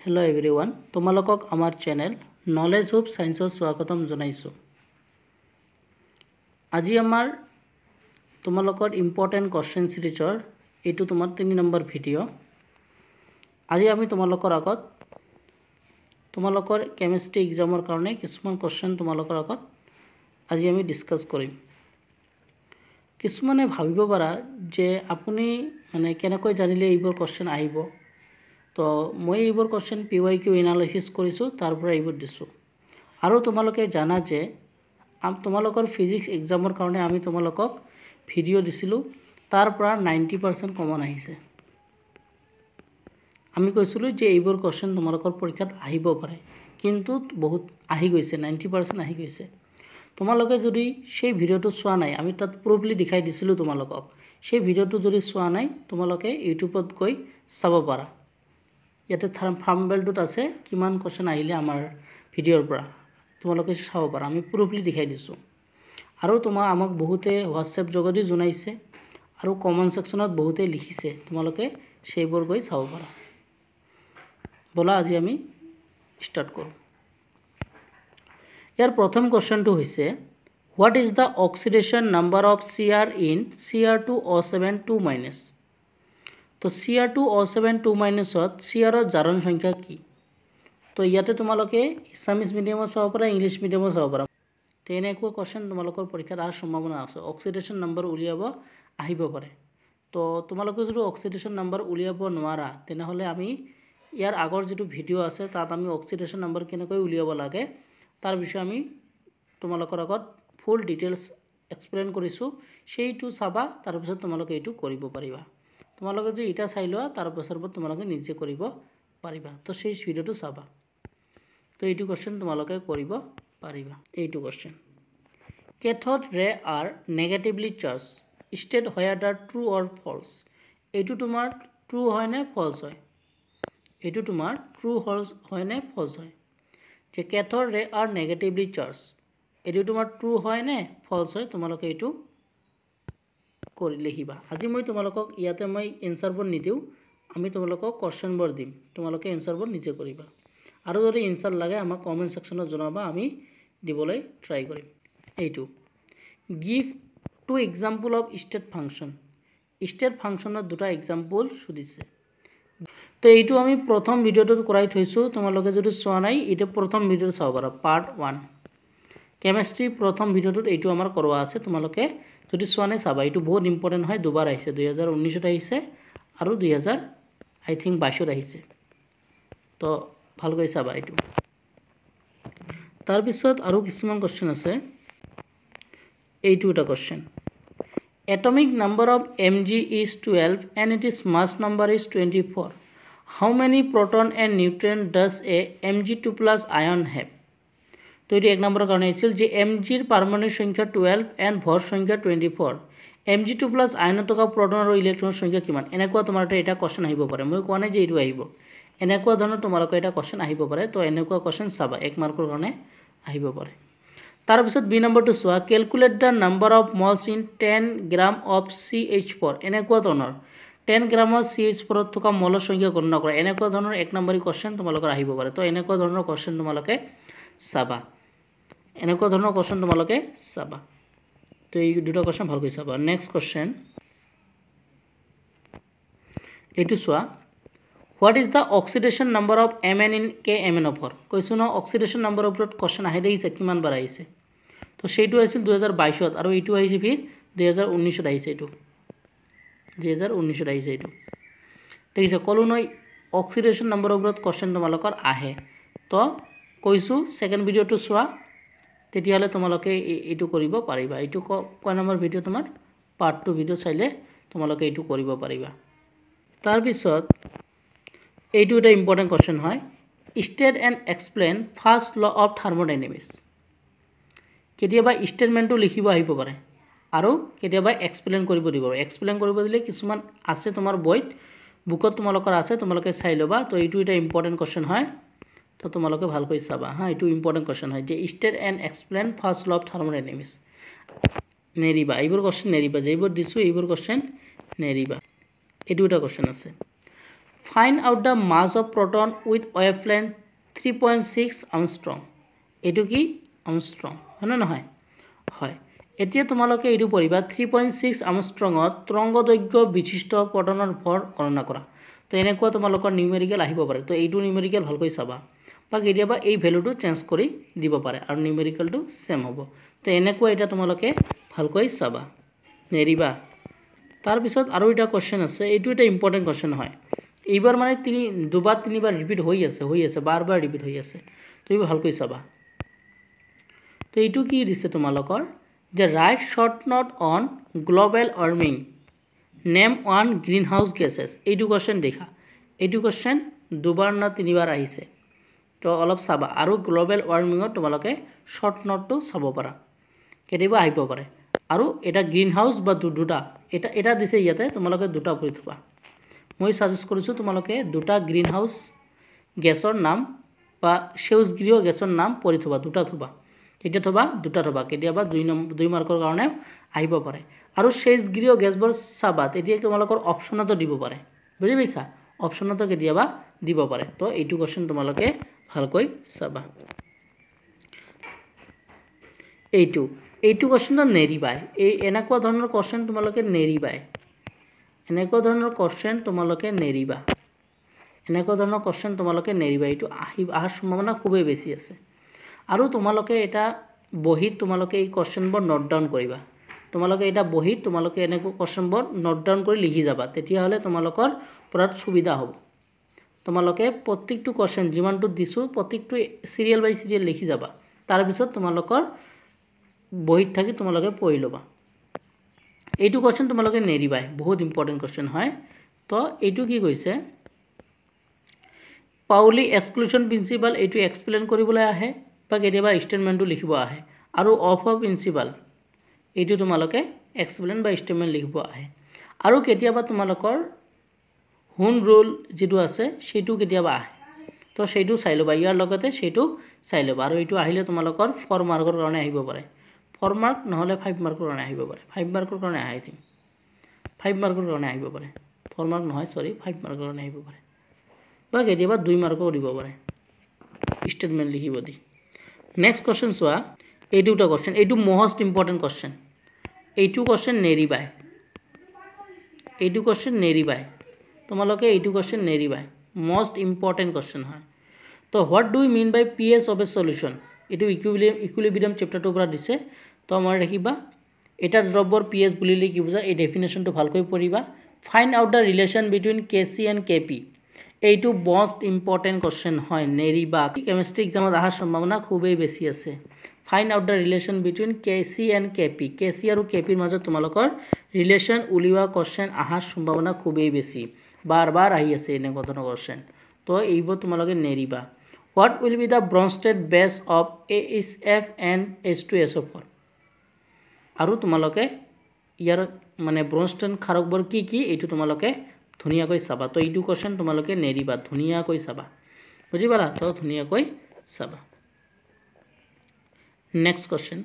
Hello everyone তোমালোকক আমাৰ channel knowledge of সায়েন্সৰ স্বাগতম জনাইছো। আজি আমাৰ তোমালোকৰ ইম্পৰ্টেন্ট কোৱেশ্চন সিৰিজৰ এটো তোমাৰ 3 নম্বৰ ভিডিও। আজি আমি তোমালোকৰ আগত তোমালোকৰ কেমিষ্ট্ৰি এক্সামৰ কাৰণে কিছুমান কোৱেশ্চন তোমালোকৰ আগত আজি আমি ডিসকাস কৰিম। কিছুমানে ভাবিব পাৰা যে আপুনি মানে কেনেকৈ জানিলে এইবোৰ কোৱেশ্চন আহিব। তো মই এইবোৰ কোৱেশ্চন PYQ এনালাইসিস কৰিছো তাৰ পৰা এইবোৰ দিছো। আৰু তোমালোকে জানা যে তোমালোকৰ ফিজিক্স এক্সামৰ কাৰণে আমি তোমালোকক ভিডিও দিছিলো তাৰ পৰা 90% কমন আহিছে। আমি কৈছিলো যে এইবোৰ কোৱেশ্চন তোমালোকৰ পৰীক্ষাত আহিব পাৰে কিন্তু বহুত আহি গৈছে 90% আহি গৈছে। তোমালোকে যদি সেই ভিডিওটো চোৱা নাই আমি তাত প্ৰবলি দেখাই দিছিলো তোমালোকক। সেই ভিডিওটো যদি চোৱা নাই তোমালোকে ইউটিউবত গৈ চাব পাৰা। ইয়াতে থাম্বনেইলটোত আছে কিমান কোৱেশ্চন আহিলে আমাৰ ভিডিওৰ পৰা তোমালোকে চাব পাৰা। আমি প্ৰবলি দেখাই দিছো। আৰু আমাক বহুতে WhatsApp যোগেদি জনাইছে আৰু কমেন্ট সেকশনত বহুতে লিখিছে। তোমালোকে সেইবোৰ গৈ চাব পাৰা। বলা আজি আমি স্টাৰ্ট কৰো। ইয়াৰ প্ৰথম কোৱেশ্চনটো হৈছে What is the oxidation number of Cr in Cr2O7 2-? তো Cr2O7 2- ত Cr ৰ জাৰণ সংখ্যা কি? তো ইয়াতে তোমালোকে আছামিজ মিডিয়ামত চাব পাৰা ইংলিশ মিডিয়ামত চাব পাৰা। তো এনেকুৱা কোৱেশ্চন তোমালোকৰ পৰীক্ষাত আহাৰ সম্ভাৱনা আছে। অক্সিডেশন নম্বৰ উলিয়াব আহিব পাৰে। তো তোমালোকে যদি অক্সিডেশন নম্বৰ উলিয়াব নোৱাৰা তেনেহলে আমি ইয়াৰ আগৰ যেটো ভিডিও আছে তাত আমি অক্সিডেশন নম্বৰ কেনেকৈ উলিয়াব লাগে তাৰ বিষয়ে আমি তোমালোকৰ আগত ফুল ডিটেইলছ এক্সপ্লেইন কৰিছো। সেইটো চাবা তাৰ পিছত তোমালোকে এটো কৰিব পাৰিবা। তোমালোকে যে এটা চাই লোৱা তাৰ পিছৰ পৰা তোমালোকে নিজে কৰিব পাৰিবা। তো সেই ভিডিওটো চাবা। তো এইটো কোৱেশ্চন তোমালোকে কৰিব পাৰিবা। এইটো question Cathode ray are negatively charged. State whether true or false. এইটো তোমাৰ ট্ৰু হয় নে ফলস হয়? এইটো তোমাৰ ট্ৰু হয় নে ফলস হয়? যে cathode ray are negatively charged. এইটো তোমাৰ ট্ৰু হয় নে ফলস হয়? তোমালোকে এইটো কৰি লিখিবা। আজি মই তোমালোকক ইয়াতে মই এনসাৰবোৰ নিদিও। আমি তোমালোকক কোৱেশ্চনবোৰ দিম। তোমালোকে এনসাৰবোৰ নিজে কৰিবা। আৰু যদি এনসাৰ লাগে আমাক কমেন্ট সেকশনত জনাবা আমি দিবলৈ ট্ৰাই কৰিম। এইটো Give two example of state function. State functionৰ দুটা এক্সাম্পল সুধিছে। তো এইটো আমি প্ৰথম ভিডিওটোত কৰাই থৈছো। তোমালোকে যদি চোৱা নাই এটা প্ৰথম ভিডিওটো চাব পাৰা পাৰ্ট 1। কেমিষ্ট্ৰি প্ৰথম ভিডিওটোত এইটো আমাৰ কৰোৱা আছে। তোমালোকে যদি চোৱা নাই চাবা। এইটো বহুত ইম্পৰ্টেন্ট হয়। দুবাৰ আহিছে 2019ত আহিছে আৰু 2022ত আহিছে। তো ভালকৈ চাবা এইটো। তাৰ পিছত আৰু কিছুমান কোৱেশ্চন আছে। এইটো এটা question Atomic number of Mg is 12 and its mass number is 24. How many proton and neutron does a Mg2+ ion have? তো এটি এক নম্বৰৰ কাৰণে আছিল যে Mg ৰ পাৰমাণবিক সংখ্যা 12 and ভৰ সংখ্যা 24. Mg2+ আয়নত থকা প্ৰটন আৰু ইলেক্ট্ৰনৰ সংখ্যা কিমান? এনেকুৱা তোমাৰ এটা কোৱেশ্চন আহিব পাৰে। মই কোৱা নাই যে এইটো আহিব। এনেকুৱা ধৰণৰ তোমালোকৰ এটা কোৱেশ্চন আহিব পাৰে। তো এনেকুৱা কোৱেশ্চন চাবা 1 মাৰ্কৰ কাৰণে আহিব পাৰে। তাৰ পিছত বি নম্বৰটো চোৱা calculate the number of moles in 10 gram of CH4। এনেকুৱা ধৰণৰ 10 গ্ৰামৰ CH4 ত থকা মলৰ সংখ্যা গণনা কৰা। এনেকুৱা ধৰণৰ 1 নম্বৰী কোৱেশ্চন তোমালোকৰ আহিব পাৰে। তো এনেকুৱা ধৰণৰ কোৱেশ্চন তোমালোকে চাবা। এনেকুৱা ধৰণৰ কোৱেশ্চন তোমালোকে চাবা। তো এই দুটা কোৱেশ্চন ভালকৈ চাবা। নেক্সট কোৱেশ্চন এইটো চোৱা What is the oxidation number of Mn in KMnO4? কৈছো ন অক্সিডেশন নম্বৰ ওপৰত কোৱেশ্চন আহি দেখিছে কিমান বাৰ আহিছে। তো সেইটো আছিল 2022ত আৰু এইটো আহিছে ফিৰ 2019ত আহিছে। এইটো 2019ত আহিছে। এইটো দেখিছে কলো নয় অক্সিডেশন নম্বৰ ওপৰত কোৱেশ্চন তোমালোকৰ আহে। তো কৈছো সেকেন্ড ভিডিওটো চোৱা তেতিয়ালে তোমালোকে এইটো কৰিব পাৰিবা। এইটো কয় নম্বৰ ভিডিও তোমাৰ পাৰ্ট 2 ভিডিও চাইলে তোমালোকে এইটো কৰিব পাৰিবা। তাৰ পিছত এইটো এটা ইম্পৰ্টেন্ট কোৱেশ্চন হয় State and explain first law of thermodynamics. কেতিয়াবা স্টেটমেন্টটো লিখিব আহিব পাৰে আৰু কেতিয়াবা এক্সপ্লেইন কৰিব দিব। এক্সপ্লেইন কৰিব দিলে কিছুমান আছে তোমাৰ বইত বুকত তোমালোকৰ আছে। তোমালোকে চাই লবা। তো এইটো এটা ইম্পৰ্টেন্ট কোৱেশ্চন হয়। তো তোমালোকে ভালকৈ চাবা। হা এইটো ইম্পৰ্টেন্ট কোৱেশ্চন হয় যে State and explain first law of thermodynamics. নেৰিবা এইবোৰ কোৱেশ্চন নেৰিবা। যেইবোৰ দিছো এইবোৰ কোৱেশ্চন নেৰিবা। এইটো এটা কোৱেশ্চন আছে find out the mass of proton with wavelength 3.6 angstrom এইটো কি আৰ্মষ্ট্ৰং হয়নে নহয় হয় এতিয়া তোমালোকে এইটো পঢ়িবা 3.6 আৰ্মষ্ট্ৰঙত তৰংগ দৈৰ্ঘ্য বিশিষ্ট প্ৰটনৰ ভৰ গণনা কৰা তো এনেকুৱা তোমালোকৰ নিউমেৰিকেল আহিব পাৰে তো এইটো নিউমেৰিকেল ভালকৈ চাবা বা কেতিয়াবা এই ভ্যালুটো চেঞ্জ কৰি দিব পাৰে আৰু নিউমেৰিকেলটো সেম হ'ব তো এনেকুৱা এটা তোমালোকে ভালকৈ চাবা নেৰিবা তাৰ পিছত আৰু এটা কোৱেশ্চন আছে এইটো এটা ইম্পৰ্টেন্ট কোৱেশ্চন হয় এইবাৰ মানে দুবাৰ তিনিবাৰ ৰিপিট হৈ আছে বাৰবাৰ ৰিপিট হৈ আছে তো এইবাৰ ভালকৈ চাবা তো এইটো কি দিছে তোমালোকৰ যে write short note on global warming name one greenhouse gases এইটো কোৱেশ্চন দেখা এইটো কোৱেশ্চন দুবাৰ না তিনিবাৰ আহিছে তো অলপ চাবা আৰু গ্লোবাল ওয়াৰ্মিঙত তোমালোকে শৰ্ট নোটটো চাব পাৰা কেতিয়াবা আহিব পাৰে আৰু এটা গ্ৰীণ হাউস বা দুটা এটা দিছে ইয়াতে তোমালোকে দুটা পঢ়ি থবা মই সাজেষ্ট কৰিছো তোমালোকে দুটা গ্ৰীণ হাউস গেছৰ নাম বা সেউজগৃহ গেছৰ নাম পঢ়ি থবা দুটা থবা এটা থবা দুটা থবা কেতিয়াবা দুই মাৰ্কৰ কাৰণে আহিব পাৰে আৰু সেউজগৃহ গেছবোৰ চাবা তেতিয়া তোমালোকৰ অপচনতো দিব পাৰে বুজি পাইছা অপচনতো কেতিয়াবা দিব পাৰে তো এইটো কোৱেশ্চন তোমালোকে ভালকৈ চাবা এইটো কোৱেশ্চন নেৰিবাই এই এনেকুৱা ধৰণৰ কোৱেশ্চন তোমালোকে নেৰিবাই এনেকুৱা ধৰণৰ কোৱেশ্চন তোমালোকে নেৰিবা এনেকুৱা ধৰণৰ কোৱেশ্চন তোমালোকে নেৰিবা এইটো আহাৰ সম্ভাৱনা খুবেই বেছি আছে আৰু তোমালোকে এটা বহিত তোমালোকে এই কোৱেশ্চনবোৰ নোট ডাউন কৰিবা তোমালোকে এটা বহিত তোমালোকে এনেকুৱা কোৱেশ্চনবোৰ নোট ডাউন কৰি লিখি যাবা তেতিয়া হলে তোমালোকৰ পঢ়াত সুবিধা হ'ব তোমালোকে প্ৰত্যেকটো কোৱেশ্চন যিমানটো দিছো প্ৰত্যেকটো সিৰিয়াল বাই সিৰিয়াল লিখি যাবা তাৰ পিছত তোমালোকৰ বহিত থাকি তোমালোকে পঢ়ি লবা এইটো কোৱেশ্চন তোমালোকে নেৰিবাই বহুত ইম্পৰ্টেন্ট কোৱেশ্চন হয় তো এইটো কি কৈছে পাউলি এক্সক্লুশন প্ৰিন্সিপাল এইটো এক্সপ্লেইন কৰিবলৈ আহে বা কেতিয়াবা স্টেটমেন্টটো লিখিব আহে আৰু অফ প্ৰিন্সিপাল এইটো তোমালোকে এক্সপ্লেইন বা স্টেটমেন্ট লিখিব আহে আৰু কেতিয়াবা তোমালোকৰ হুন ৰুল যেটো আছে সেটো কেতিয়াবা আহে তো সেইটো চাই লবা ইয়াৰ লগতে সেটো চাই লবা আৰু এইটো আহিলে তোমালোকৰ 4 মাৰ্কৰ কাৰণে আহিব পাৰে 4 মাৰ্ক নহলে 5 মাৰ্কৰ কাৰণে আহিব পাৰে 5 মাৰ্কৰ কাৰণে আহে থিং 5 মাৰ্কৰ কাৰণে আহিব পাৰে 4 মাৰ্ক নহয় সৰি 5 মাৰ্কৰ কাৰণে আহিব পাৰে বা কেতিয়াবা 2 মাৰ্কৰ দিব পাৰে স্টেটমেন্ট লিখিব দি নেক্সট কোৱেশ্চন সোৱা এই দুটা কোৱেশ্চন এইটো মোস্ট ইম্পৰ্টেন্ট কোৱেশ্চন এইটো কোৱেশ্চন নেৰিবাই এইটো কোৱেশ্চন নেৰিবাই তোমালোকে এইটো কোৱেশ্চন নেৰিবাই মোস্ট ইম্পৰ্টেন্ট কোৱেশ্চন হয় তো what do you mean by PS of a solution এইটো ইকুইলিব্ৰিয়াম চ্যাপ্টাৰটোৰ পৰা দিছে তো মই ৰাখিবা এটা দ্ৰব্যৰ পিএস বুলিলে কি বুজা এই ডেফিনেশনটো ভালকৈ পঢ়িবা find out the relation between KC and KP এইটো মোস্ট ইম্পৰ্টেন্ট কোৱেশ্চন হয় নেৰিবা কেমিষ্ট্ৰি এক্সামত আহাৰ সম্ভাৱনা খুবেই বেছি আছে find out the relation between KC and KP KC আৰু কেপিৰ মাজত তোমালোকৰ ৰিলেশন উলিওৱা কোৱেশ্চন আহাৰ সম্ভাৱনা খুবেই বেছি বাৰ আহি আছে এনেকুৱা ধৰণৰ কোৱেশ্চন তো এইবোৰ তোমালোকে নেৰিবা what will be the Bronsted base of AHF and H2SO4 আৰু তোমালোকে ইয়াৰ মানে ব্ৰনষ্টেড খাৰকবোৰ কি এইটো তোমালোকে ধুনিয়াকৈ চাবা তো এইটো কোৱেশ্চন তোমালোকে নেৰিবা ধুনিয়াকৈ চাবা বুজি পালা তো ধুনিয়াকৈ চাবা next question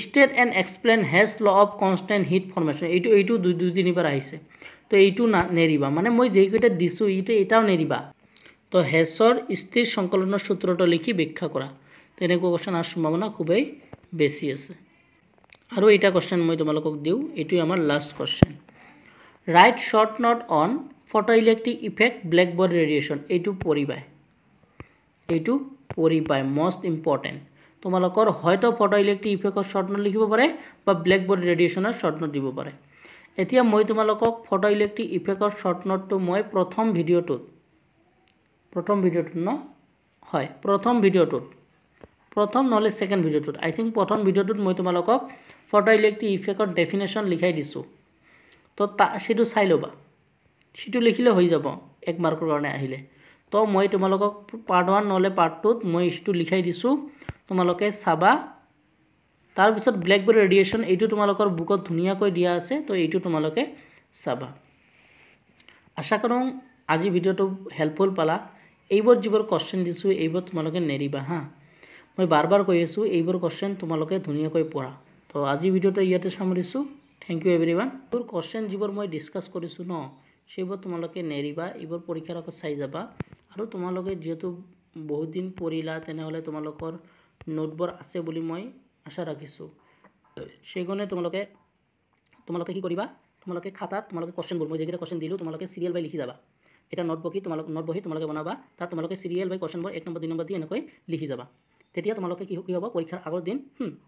state and explain Hess law of constant heat formation এইটো দুই তিনিবাৰ আহিছে তো এইটো নেৰিবা মানে মই যেই কইটা দিছো এটাও নেৰিবা তো হেছৰ স্থিৰ সংকলনৰ সূত্ৰটো লিখি ব্যাখ্যা কৰা তেনেকুৱা কোৱেশ্চন আৰ সম্ভাৱনা খুবেই বেছি আছে আৰু এটা কোৱেশ্চন মই তোমালোকক দিও এটো আমাৰ last question write short note on photoelectric effect black body radiation এইটো পঢ়িবাই মোস্ট ইম্পৰ্টেন্ট তোমালোকৰ হয়তো ফটোইলেক্ট্ৰিক ইফেক্টৰ শৰ্ট নোট লিখিব পাৰে বা ব্ল্যাক বডি ৰেডিয়েশনৰ শৰ্ট নোট দিব পাৰে এতিয়া মই তোমালোকক ফটোইলেক্ট্ৰিক ইফেক্টৰ শৰ্ট নোটটো মই প্ৰথম ভিডিওটোত ন হয় প্ৰথম নহলে সেকেন্ড ভিডিওটোত আই থিংক প্ৰথম ভিডিওটোত মই তোমালোকক ফটোইলেক্ট্ৰিক ইফেক্টৰ ডেফিনেশন লিখাই দিছো তো সেটো চাই লবা সেটো লিখিলে হৈ যাব 1 মাৰ্কৰ কাৰণে আহিলে তো মই তোমালোকক পাৰ্ট 1 নহলে পাৰ্ট 2 ত মই সেটো লিখাই দিছো তোমালোকে চাবা তাৰ পিছত ব্ল্যাক বডি ৰেডিয়েশন এইটো তোমালোকৰ বুকত ধুনিয়াকৈ দিয়া আছে তো এইটো তোমালোকে চাবা আশা কৰোঁ আজি ভিডিওটো হেল্পফুল পালা এইবোৰ যিবোৰ কোৱেশ্চন দিছো এইবোৰ তোমালোকে নেৰিবা হা মই বাৰবাৰ কৈ আছো এইবোৰ কোৱেশ্চন তোমালোকে ধুনিয়াকৈ পঢ়া তো আজি ভিডিওটো ইয়াতে সামৰিছো থেংক ইউ এভৰিৱান। এইবোৰ কুৱেশ্যন যিবোৰ মই ডিছকাছ কৰিছোঁ ন, সেইবোৰ তোমালোকে নেৰিবা, এইবোৰ পৰীক্ষাৰ আগত চাই যাবা। আৰু তোমালোকে যিহেতু বহুত দিন পঢ়িলা, তেনেহ'লে তোমালোকৰ নোটবোৰ আছে বুলি মই আশা ৰাখিছোঁ। সেইকাৰণে তোমালোকে কি কৰিবা, তোমালোকে খাতাত তোমালোকে কুৱেশ্যনবোৰ মই যেইকেইটা কুৱেশ্যন দিলোঁ তোমালোকে চিৰিয়েল বাই লিখি যাবা। এটা নোট বহি তোমালোকে বনাবা, তাত তোমালোকে চিৰিয়েল বাই কুৱেশ্যনবোৰ 1 নম্বৰ 2 নম্বৰ দি এনেকৈ লিখি যাবা। তেতিয়া তোমালোকে কি হ'ব, পৰীক্ষাৰ আগৰ দিন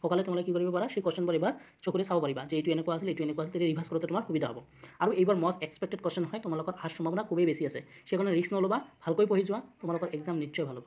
সকালে তোমালোকে কি কৰিব পাৰা, সেই কুৱেশ্যনবোৰ এবাৰ চকুৰে চাব পাৰিবা যে এইটো এনেকুৱা আছিল, তেতিয়া ৰিভাইজ কৰোঁতে তোমাৰ সুবিধা হ'ব। আৰু এইবাৰ মষ্ট এক্সপেক্টেড কুৱেশ্যন হয়, তোমালোকৰ আহাৰ সম্ভাৱনা খুবেই বেছি আছে। সেইকাৰণে ৰিস্ক নল'বা, ভালকৈ পঢ়ি যোৱা, তোমালোকৰ এক্সাম নিশ্চয় ভাল হ'ব।